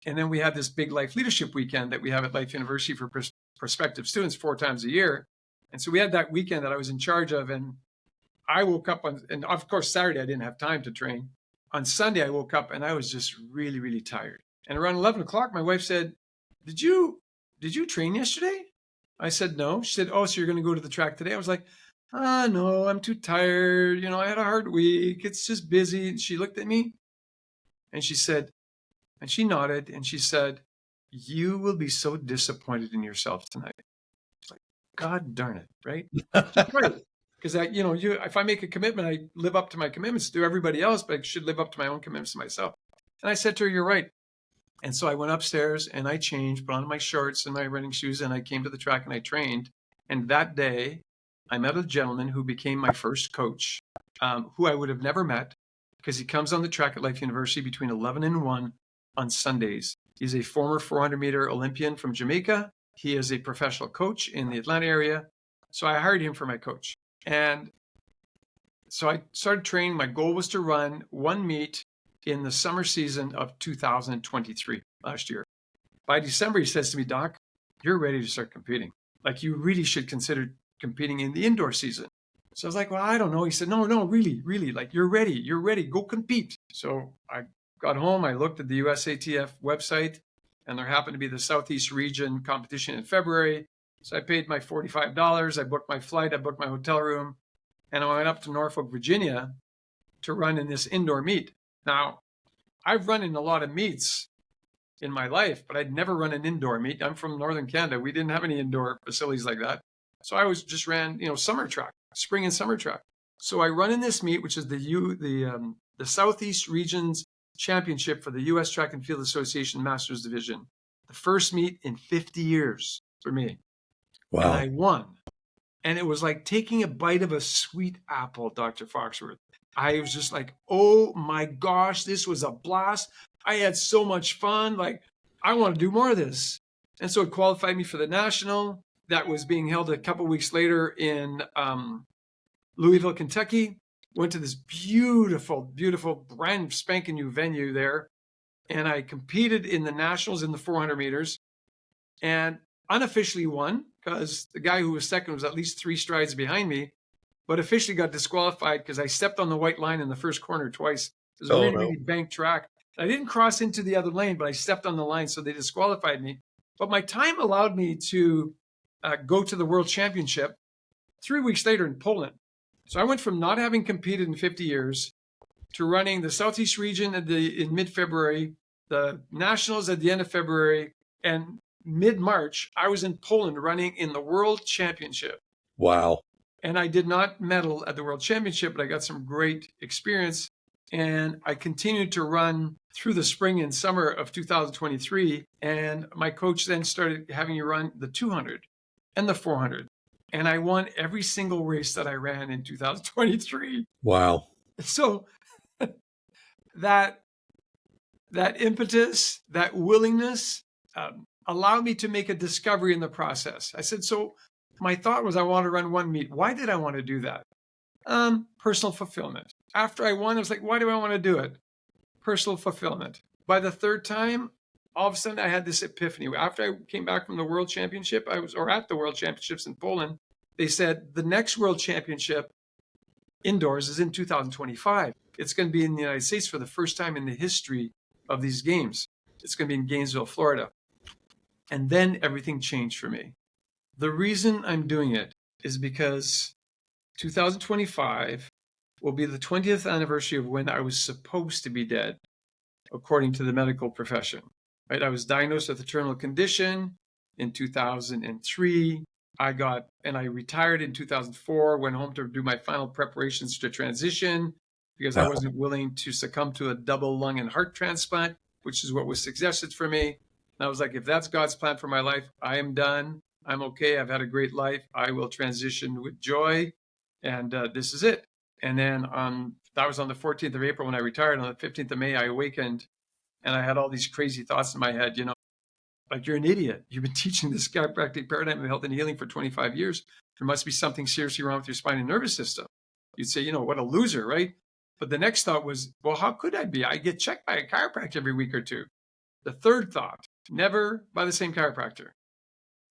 And then we had this big life leadership weekend that we have at Life University for prospective students 4 times a year. And so we had that weekend that I was in charge of. And I woke up on, and of course, Saturday I didn't have time to train. On Sunday, I woke up and I was just really, really tired. And around 11 o'clock, my wife said, did you train yesterday? I said, no. She said, oh, so you're going to go to the track today? I was like, no, I'm too tired. You know, I had a hard week. It's just busy. And she looked at me and she said, and she nodded and she said, you will be so disappointed in yourself tonight. It's like, God darn it, right? She's right. Because if I make a commitment, I live up to my commitments to everybody else, but I should live up to my own commitments to myself. And I said to her, you're right. And so I went upstairs and I changed, put on my shorts and my running shoes, and I came to the track and I trained. And that day, I met a gentleman who became my first coach, who I would have never met because he comes on the track at Life University between 11 and 1 on Sundays. He's a former 400-meter Olympian from Jamaica. He is a professional coach in the Atlanta area. So I hired him for my coach. And so I started training. My goal was to run one meet in the summer season of 2023, last year. By December, he says to me, Doc, you're ready to start competing. Like, you really should consider competing in the indoor season. So I was like, well, I don't know. He said, no, really, like, you're ready, go compete. So I got home, I looked at the USATF website, and there happened to be the Southeast region competition in February. So I paid my $45. I booked my flight. I booked my hotel room. And I went up to Norfolk, Virginia to run in this indoor meet. Now, I've run in a lot of meets in my life, but I'd never run an indoor meet. I'm from Northern Canada. We didn't have any indoor facilities like that. So I just ran, summer track, spring and summer track. So I run in this meet, which is the Southeast Regions Championship for the U.S. Track and Field Association Masters Division. The first meet in 50 years for me. Wow. And I won. And it was like taking a bite of a sweet apple, Dr. Foxworth. I was just like, oh my gosh, this was a blast. I had so much fun. Like, I want to do more of this. And so it qualified me for the national that was being held a couple weeks later in Louisville, Kentucky. Went to this beautiful, beautiful, brand spanking new venue there. And I competed in the nationals in the 400 meters and unofficially won because the guy who was second was at least 3 strides behind me, but officially got disqualified because I stepped on the white line in the first corner twice. It was a really banked track. I didn't cross into the other lane, but I stepped on the line, so they disqualified me. But my time allowed me to go to the World Championship 3 weeks later in Poland. So I went from not having competed in 50 years to running the Southeast region in mid-February, the Nationals at the end of February, and mid-March, I was in Poland running in the World Championship. Wow. And I did not medal at the World Championship, but I got some great experience. And I continued to run through the spring and summer of 2023. And my coach then started having me run the 200 and the 400. And I won every single race that I ran in 2023. Wow. So that impetus, that willingness allowed me to make a discovery in the process. I said, so my thought was I want to run one meet. Why did I want to do that? Personal fulfillment. After I won, I was like, why do I want to do it? Personal fulfillment. By the third time, all of a sudden I had this epiphany. After I came back from the World Championship, at the World Championships in Poland, they said the next World Championship indoors is in 2025. It's going to be in the United States for the first time in the history of these games. It's going to be in Gainesville, Florida. And then everything changed for me. The reason I'm doing it is because 2025 will be the 20th anniversary of when I was supposed to be dead, according to the medical profession. Right? I was diagnosed with a terminal condition in 2003. I retired in 2004, went home to do my final preparations to transition because I wasn't willing to succumb to a double lung and heart transplant, which is what was suggested for me. And I was like, if that's God's plan for my life, I am done. I'm okay. I've had a great life. I will transition with joy. And this is it. And then that was on the 14th of April when I retired. On the 15th of May, I awakened and I had all these crazy thoughts in my head, like you're an idiot. You've been teaching this chiropractic paradigm of health and healing for 25 years. There must be something seriously wrong with your spine and nervous system. You'd say, what a loser, right? But the next thought was, well, how could I be? I get checked by a chiropractor every week or two. The third thought, never by the same chiropractor.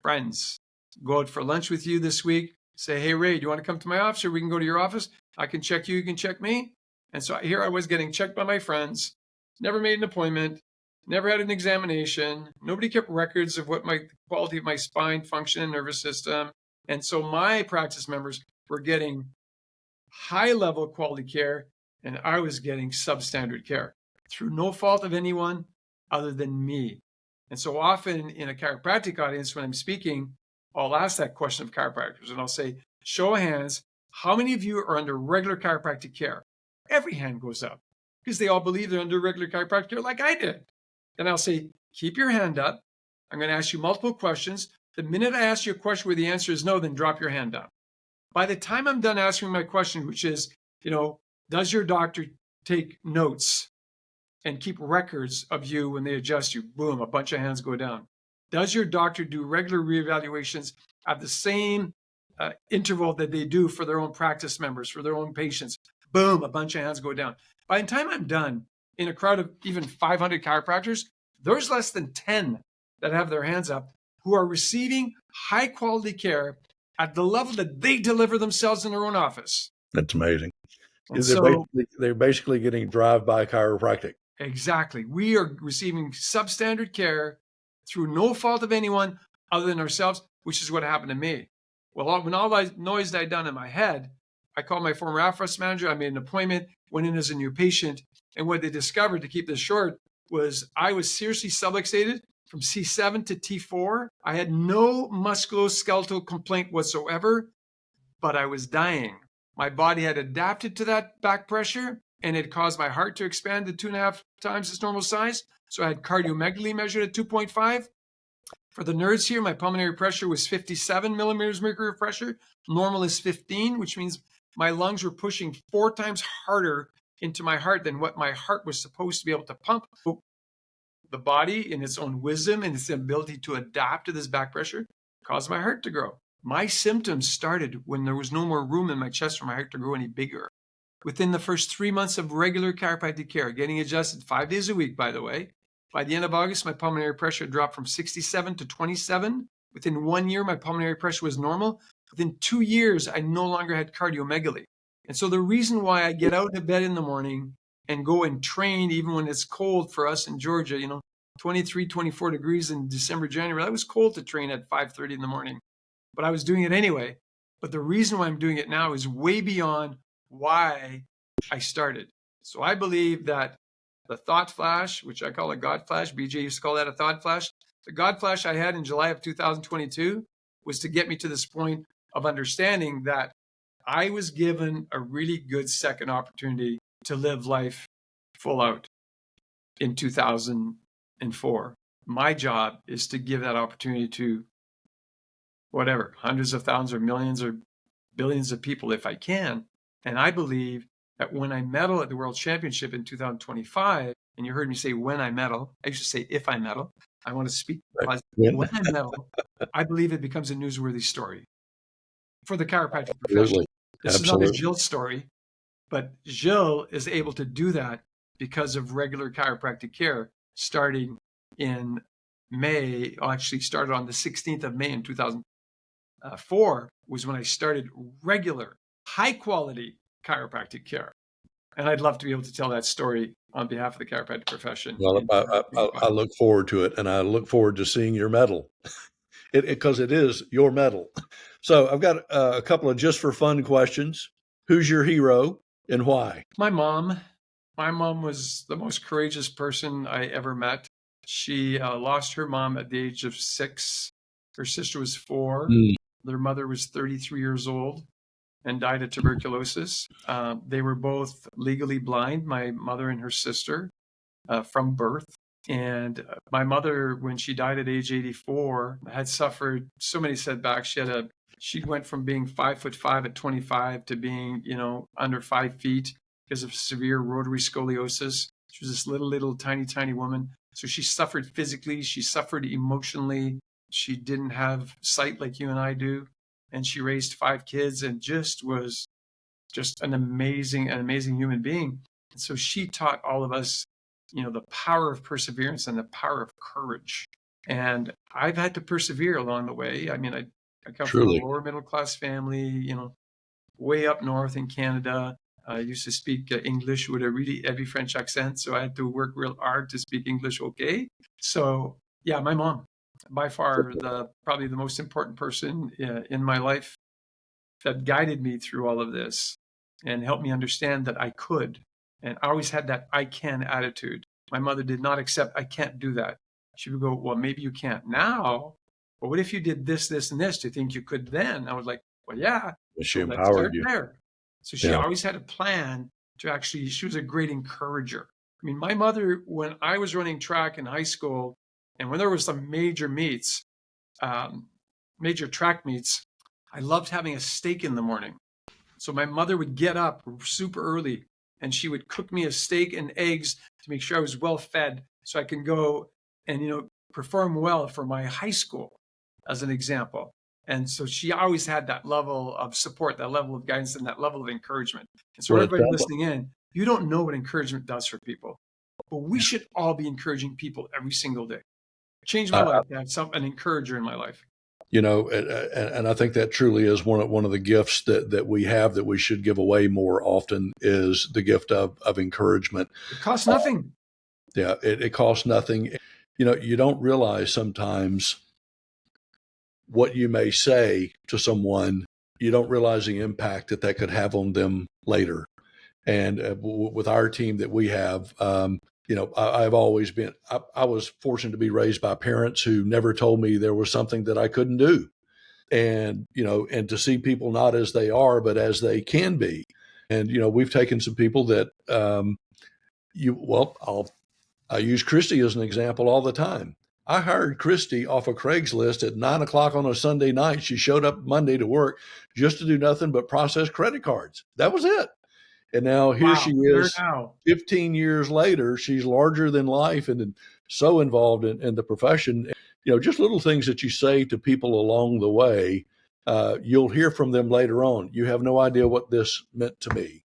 Friends, go out for lunch with you this week. Say, hey, Ray, do you want to come to my office, or we can go to your office? I can check you, you can check me. And so here I was getting checked by my friends, never made an appointment, never had an examination. Nobody kept records of what my quality of my spine, function, and nervous system. And so my practice members were getting high level quality care, and I was getting substandard care through no fault of anyone other than me. And so often in a chiropractic audience, when I'm speaking, I'll ask that question of chiropractors, and I'll say, show of hands, how many of you are under regular chiropractic care? Every hand goes up because they all believe they're under regular chiropractic care like I did. Then I'll say, keep your hand up. I'm going to ask you multiple questions. The minute I ask you a question where the answer is no, then drop your hand down. By the time I'm done answering my question, which is, does your doctor take notes and keep records of you when they adjust you? Boom, a bunch of hands go down. Does your doctor do regular reevaluations at the same interval that they do for their own practice members, for their own patients? Boom, a bunch of hands go down. By the time I'm done, in a crowd of even 500 chiropractors, there's less than 10 that have their hands up who are receiving high quality care at the level that they deliver themselves in their own office. That's amazing. And They're basically getting drive-by chiropractic. Exactly. We are receiving substandard care through no fault of anyone other than ourselves, which is what happened to me. Well, when all that noise died down in my head, I called my former AFROS manager. I made an appointment, went in as a new patient. And what they discovered, to keep this short, was I was seriously subluxated from C7 to T4. I had no musculoskeletal complaint whatsoever, but I was dying. My body had adapted to that back pressure, and it caused my heart to expand to 2.5 times its normal size. So I had cardiomegaly measured at 2.5. For the nerds here, my pulmonary pressure was 57 millimeters mercury of pressure. Normal is 15, which means my lungs were pushing 4 times harder into my heart than what my heart was supposed to be able to pump. The body, in its own wisdom and its ability to adapt to this back pressure, caused my heart to grow. My symptoms started when there was no more room in my chest for my heart to grow any bigger. Within the first 3 months of regular chiropractic care, getting adjusted 5 days a week, by the way, by the end of August, my pulmonary pressure dropped from 67 to 27. Within 1 year, my pulmonary pressure was normal. Within 2 years, I no longer had cardiomegaly. And so the reason why I get out of bed in the morning and go and train, even when it's cold for us in Georgia, 23, 24 degrees in December, January, that was cold to train at 5:30 in the morning. But I was doing it anyway. But the reason why I'm doing it now is way beyond why I started. So I believe that the thought flash, which I call a God flash, BJ used to call that a thought flash. The God flash I had in July of 2022 was to get me to this point of understanding that I was given a really good second opportunity to live life full out in 2004. My job is to give that opportunity to whatever, hundreds of thousands or millions or billions of people if I can. And I believe that when I medal at the World Championship in 2025, and you heard me say when I medal, I used to say if I medal, I want to speak when I medal, I believe it becomes a newsworthy story for the chiropractic profession. This is not a Gilles story, but Gilles is able to do that because of regular chiropractic care starting in May. Actually started on the 16th of May in 2004 was when I started regular, high quality chiropractic care. And I'd love to be able to tell that story on behalf of the chiropractic profession. Well, I look forward to it, and I look forward to seeing your medal, because it is your medal. So I've got a couple of just for fun questions. Who's your hero and why? My mom. My mom was the most courageous person I ever met. She lost her mom at the age of 6. Her sister was 4. Their mother was 33 years old and died of tuberculosis. They were both legally blind, my mother and her sister, from birth. And my mother, when she died at age 84, had suffered so many setbacks. She went from being 5'5" at 25 to being, under 5 feet because of severe rotary scoliosis. She was this little, tiny woman. So she suffered physically, she suffered emotionally. She didn't have sight like you and I do. And she raised 5 kids and just was just an amazing human being. And so she taught all of us, the power of perseverance and the power of courage. And I've had to persevere along the way. I mean, I come from a Truly. lower middle class family, way up north in Canada. I used to speak English with a really heavy French accent, so I had to work real hard to speak English okay. So yeah, my mom, by far probably the most important person in my life that guided me through all of this and helped me understand that I could. And I always had that I can attitude. My mother did not accept I can't do that. She would go, well, maybe you can't now. But what if you did this, this, and this? Do you think you could then? I was like, well, yeah. She So let's empowered start you. there. So she Yeah. always had a plan to actually, she was a great encourager. I mean, my mother, when I was running track in high school, and when there was some major meets, major track meets, I loved having a steak in the morning. So my mother would get up super early and she would cook me a steak and eggs to make sure I was well fed so I can go and, perform well for my high school, as an example. And so she always had that level of support, that level of guidance, and that level of encouragement. And so Well, it everybody sounds listening in, you don't know what encouragement does for people, but we should all be encouraging people every single day. Changed my like, life to have an encourager in my life. and I think that truly is one of the gifts that we have that we should give away more often is the gift of encouragement. It costs nothing. Yeah, it costs nothing. You don't realize sometimes what you may say to someone. You don't realize the impact that could have on them later. And with our team that we have, I've always been, I was fortunate to be raised by parents who never told me there was something that I couldn't do. And to see people not as they are, but as they can be. And, we've taken some people that, I use Christy as an example all the time. I hired Christy off of Craigslist at 9 o'clock on a Sunday night. She showed up Monday to work just to do nothing but process credit cards. That was it. And now here she Wow. There is now. 15 years later. She's larger than life and so involved in the profession. Just little things that you say to people along the way, you'll hear from them later on. You have no idea what this meant to me.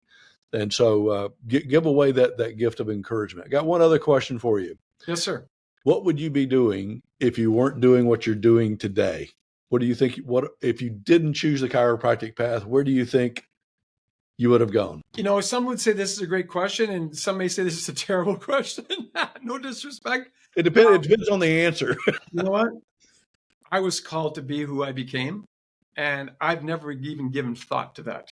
And so give away that gift of encouragement. I got one other question for you. Yes, sir. What would you be doing if you weren't doing what you're doing today? What do you think? What if you didn't choose the chiropractic path? Where do you think you would have gone? Some would say this is a great question, and some may say this is a terrible question. No disrespect. It depends. It depends on the answer. You know what? I was called to be who I became, and I've never even given thought to that.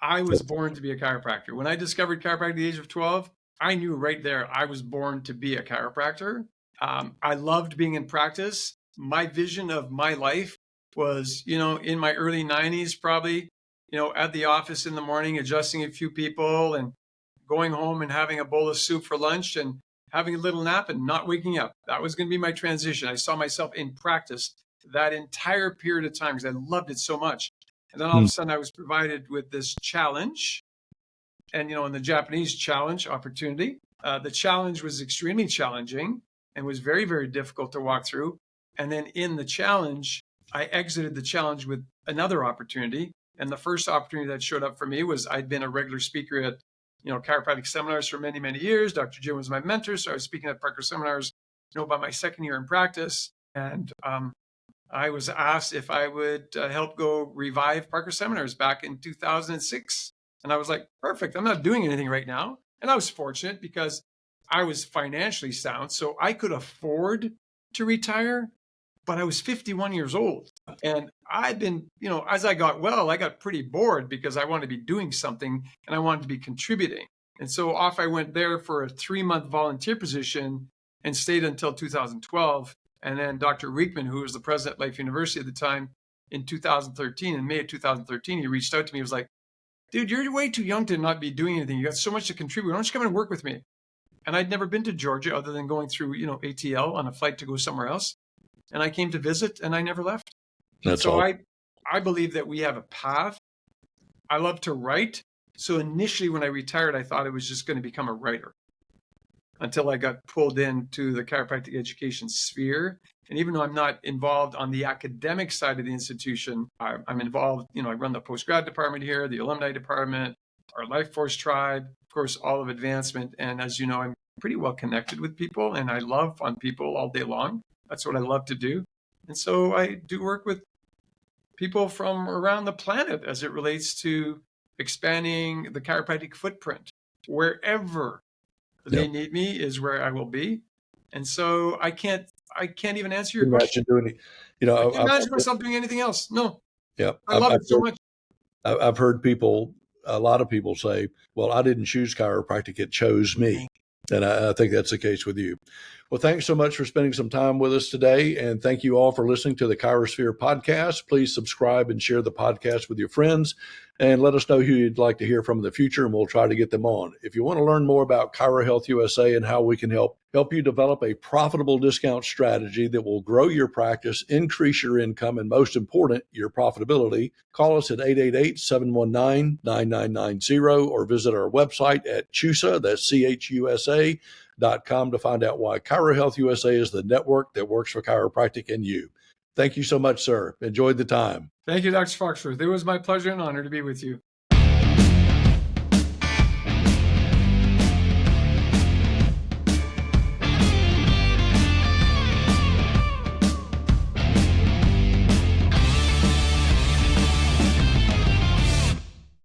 I was born to be a chiropractor. When I discovered chiropractic at the age of 12, I knew right there I was born to be a chiropractor. I loved being in practice. My vision of my life was, in my early 90s, probably, at the office in the morning, adjusting a few people and going home and having a bowl of soup for lunch and having a little nap and not waking up. That was going to be my transition. I saw myself in practice that entire period of time because I loved it so much. And then all of a sudden I was provided with this challenge. And, in the Japanese challenge opportunity, the challenge was extremely challenging and was very, very difficult to walk through. And then in the challenge, I exited the challenge with another opportunity. And the first opportunity that showed up for me was I'd been a regular speaker at, chiropractic seminars for many, many years. Dr. Jim was my mentor. So I was speaking at Parker seminars, by my second year in practice. And I was asked if I would help go revive Parker seminars back in 2006. And I was like, perfect. I'm not doing anything right now. And I was fortunate because I was financially sound. So I could afford to retire, but I was 51 years old. And I've been, as I got well, I got pretty bored because I wanted to be doing something and I wanted to be contributing. And so off I went there for a 3-month volunteer position and stayed until 2012. And then Dr. Riekman, who was the president of Life University at the time, in 2013, in May of 2013, he reached out to me. He was like, dude, you're way too young to not be doing anything. You got so much to contribute. Why don't you come and work with me? And I'd never been to Georgia other than going through, ATL on a flight to go somewhere else. And I came to visit and I never left. That's so all. I believe that we have a path. I love to write. So initially when I retired, I thought I was just going to become a writer. until I got pulled into the chiropractic education sphere. And even though I'm not involved on the academic side of the institution, I'm involved, I run the postgrad department here, the alumni department, our life force tribe, of course, all of advancement. And as you know, I'm pretty well connected with people, and I love on people all day long. That's what I love to do. And so I do work with people from around the planet as it relates to expanding the chiropractic footprint. Wherever they need me is where I will be. And so I can't even answer your question. Imagine doing, I can't imagine myself doing anything else. No. Yeah. I love it so much. I've heard a lot of people say, well, I didn't choose chiropractic, it chose me. And I think that's the case with you. Well, thanks so much for spending some time with us today. And thank you all for listening to the ChiroSphere podcast. Please subscribe and share the podcast with your friends, and let us know who you'd like to hear from in the future, and we'll try to get them on. If you want to learn more about Chiro Health USA and how we can help you develop a profitable discount strategy that will grow your practice, increase your income, and most important, your profitability, call us at 888-719-9990 or visit our website at CHUSA, that's CHUSA.com, to find out why Chiro Health USA is the network that works for chiropractic and you. Thank you so much, sir. Enjoyed the time. Thank you, Dr. Foxworth. It was my pleasure and honor to be with you.